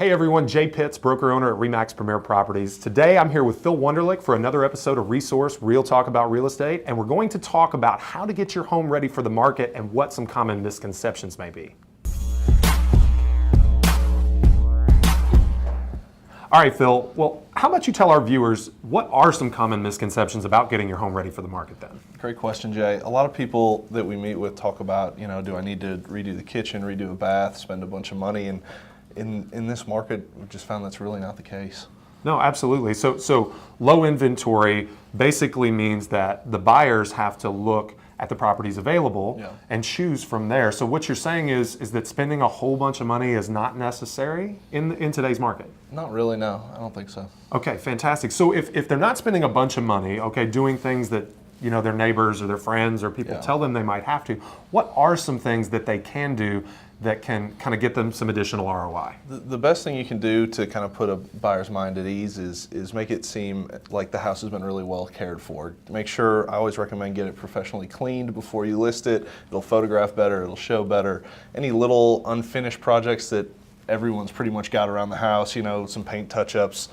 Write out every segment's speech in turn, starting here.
Hey everyone, Jay Pitts, broker owner at RE/MAX Premier Properties. Today I'm here with Phil Wunderlich for another episode of Resource Real Talk About Real Estate, and we're going to talk about how to get your home ready for the market and what some common misconceptions may be. All right, Phil, well, how about you tell our viewers what are some common misconceptions about getting your home ready for the market then? Great question, Jay. A lot of people that we meet with talk about, do I need to redo the kitchen, redo a bath, spend a bunch of money? And in this market, we've just found that's really not the case. No, absolutely. So low inventory basically means that the buyers have to look at the properties available and choose from there. So what you're saying is that spending a whole bunch of money is not necessary in today's market? Not really, no. I don't think so. Okay, fantastic. So if they're not spending a bunch of money, okay, doing things that their neighbors or their friends or people tell them they might have to, what are some things that they can do that can kind of get them some additional ROI? The best thing you can do to kind of put a buyer's mind at ease is make it seem like the house has been really well cared for. Make sure, I always recommend get it professionally cleaned before you list it. It'll photograph better, it'll show better. Any little unfinished projects that everyone's pretty much got around the house, some paint touch-ups,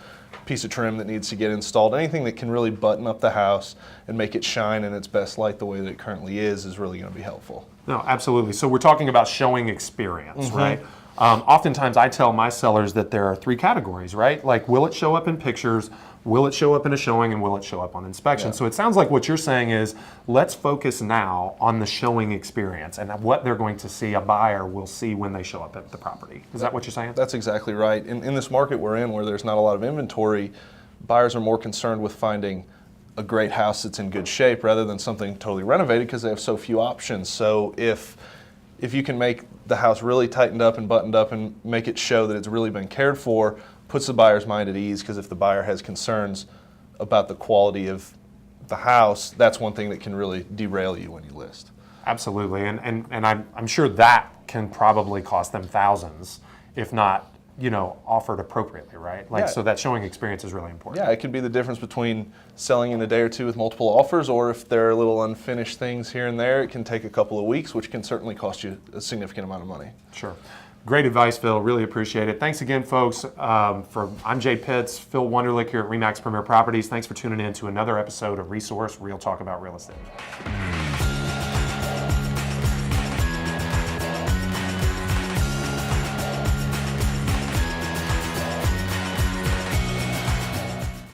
piece of trim that needs to get installed, anything that can really button up the house and make it shine in its best light the way that it currently is really going to be helpful. No, absolutely. So we're talking about showing experience, right? Oftentimes I tell my sellers that there are three categories, right? Like, will it show up in pictures, will it show up in a showing, and will it show up on inspection? So it sounds like what you're saying is, let's focus now on the showing experience and what they're going to see, a buyer will see when they show up at the property. Is that what you're saying? That's exactly right. In this market we're in, where there's not a lot of inventory, buyers are more concerned with finding a great house that's in good shape rather than something totally renovated because they have so few options. So if you can make the house really tightened up and buttoned up and make it show that it's really been cared for, puts the buyer's mind at ease, because if the buyer has concerns about the quality of the house, that's one thing that can really derail you when you list. Absolutely, and I'm sure that can probably cost them thousands, if not offered appropriately, right? So that showing experience is really important. Yeah, it could be the difference between selling in a day or two with multiple offers, or if there are little unfinished things here and there, it can take a couple of weeks, which can certainly cost you a significant amount of money. Sure. Great advice, Phil. Really appreciate it. Thanks again, folks. I'm Jay Pitts, Phil Wunderlich here at RE/MAX Premier Properties. Thanks for tuning in to another episode of Resource Real Talk About Real Estate.